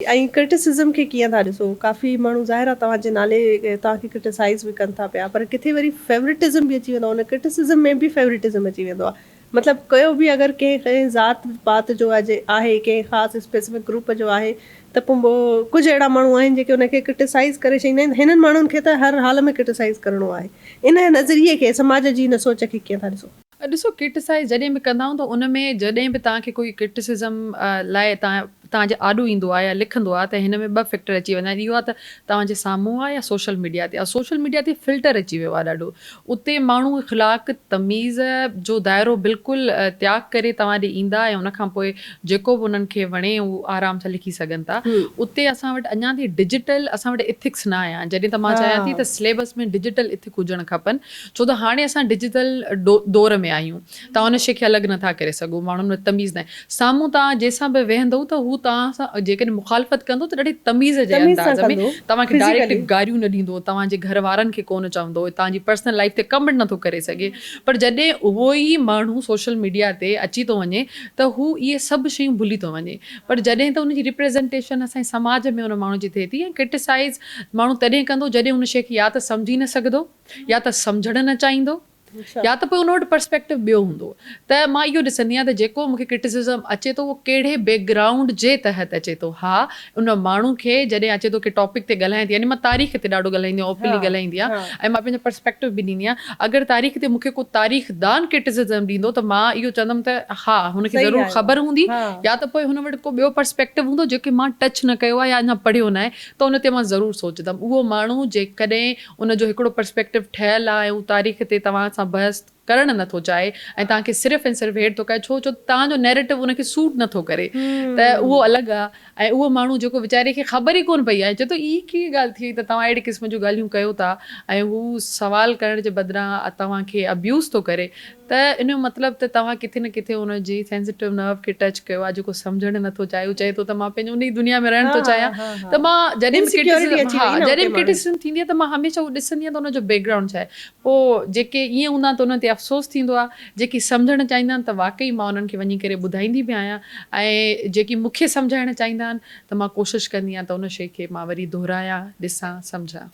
criticism के किया था ॾिसो काफ़ी माण्हू ज़ाहिर आहे तव्हांजे नाले तव्हांखे क्रिटिसाइज़ भी कनि था पिया पर किथे वरी फेवरेटिज्म भी अची वेंदो आहे उन क्रिटिसिज्म में भी फेवरेटिज्म अची वेंदो आहे मतिलबु कोई बि अगरि कंहिं ज़ात पात जो आहे कंहिं ख़ासि स्पेसिफिक ग्रुप जो आहे त पोइ कुझु अहिड़ा माण्हू आहिनि जेके उनखे क्रिटिसाइज़ करे छॾींदा आहिनि हिननि माण्हुनि खे त हर हाल में क्रिटिसाइज़ करिणो आहे इन नज़रिए खे समाज जी इन सोच खे कीअं था ॾिसो क्रिटिसाइज़ जॾहिं बि कंदा आहियूं त उन में जॾहिं बि तव्हांखे कोई क्रिटिसिज़म लाइ तव्हांजे आॾो ईंदो आहे या लिखंदो आहे त हिन में ॿ फैक्टर अची वेंदा आहिनि इहो आहे त तव्हांजे साम्हूं आहे या सोशल मीडिया ते सोशल मीडिया ते फिल्टर अची वियो आहे ॾाढो उते माण्हू इख़्लाक़ तमीज़ जो दाइरो बिल्कुलु त्याग करे तव्हां ॾे ईंदा ऐं उनखां पोइ जेको बि उन्हनि खे वणे उहो आराम सां लिखी सघनि था उते असां वटि अञा ताईं डिजिटल असां वटि इथिक्स न आया जॾहिं त मां चाहियां थी त सिलेबस में डिजिटल इथिक हुजणु खपनि छो त हाणे असां डिजिटल दौर में आहियूं तव्हां उन शइ खे अलॻि नथा करे सघो माण्हुनि में तमीज़ न आहे साम्हूं तव्हां जंहिंसां बि वेहंदव त हू तव्हां सां जेकॾहिं मुखालफ़त कंदो त ॾाढी तमीज़ जे अंदाज़ में तव्हांखे डायरेक्ट गारियूं न ॾींदो तव्हांजे घर वारनि खे कोन चवंदो तव्हांजी पर्सनल लाइफ ते कमेंट नथो करे सघे पर जॾहिं उहो ई माण्हू सोशल मीडिया ते अची थो वञे त हू इहे सभु शयूं भुली थो वञे पर जॾहिं त उनजी रिप्रेज़ेंटेशन असांजे समाज में उन माण्हू जी थिए थी ऐं क्रिटिसाइज़ माण्हू तॾहिं कंदो जॾहिं उन शइ खे या त सम्झी न सघंदो या त सम्झणु न चाहींदो या त पोइ उन वटि पर्सपेक्टिव ॿियो हूंदो त मां इहो ॾिसंदी आहियां त जेको मूंखे क्रिटिसिज़म अचे थो उहो कहिड़े बैकग्राउंड जे तहत अचे थो हा उन माण्हू खे जॾहिं अचे थो की टॉपिक ते ॻाल्हायां थी यानी मां तारीख़ ते ॾाढो ॻाल्हाईंदी आहियां ओपनली ॻाल्हाईंदी आहियां ऐं मां पंहिंजो पर्सपेक्टिव बि ॾींदी आहियां अगरि तारीख़ ते मूंखे को तारीख़दान क्रिटिसिज़म ॾींदो त मां इहो चवंदमि त हा हुनखे ज़रूरु ख़बर हूंदी या त पोइ हुन वटि को ॿियो पर्सपेक्टिव हूंदो जेके मां टच न कयो आहे या अञा पढ़ियो न आहे त उन ते मां ज़रूरु सोचंदमि उहो माण्हू जेकॾहिं उनजो हिकिड़ो पर्सपेक्टिव ठहियलु आहे ऐं तारीख़ ते तव्हां सां बहस करणु नथो चाहे ऐं तव्हांखे सिर्फ़ु ऐं सिर्फ़ु हेठि थो करे छो तव्हांजो नैरेटिव उनखे सूट नथो करे त उहो अलॻि आहे ऐं उहो माण्हू जेको वीचारे खे ख़बर ई कोन पई आहे चए थो ई कीअं ॻाल्हि थी त तव्हां अहिड़े क़िस्म जूं ॻाल्हियूं कयो था ऐं हू सवाल करण जे बदिरां तव्हांखे अब्यूज़ थो करे त इन जो मतिलबु त तव्हां किथे न किथे उनजी सेंसिटिव नर्व खे टच कयो आहे जेको सम्झणु नथो चाहे उहो चए थो त मां पंहिंजो उन ई दुनिया में रहणु थो चाहियां त मां जॾहिं बि क्रिटिसिज़म थींदी आहे त मां हमेशह उहो ॾिसंदी आहियां त उनजो बैकग्राउंड छा आहे पोइ जेके ईअं हूंदा त उन ते अफ़सोस थींदो आहे जेकी सम्झणु चाहींदा आहिनि त वाक़ई मां उन्हनि खे वञी करे ॿुधाईंदी बि आहियां ऐं जेकी मूंखे सम्झाइणु चाहींदा आहिनि त मां कोशिशि कंदी आहियां त उन शइ खे मां वरी दोहिरायां ॾिसां सम्झां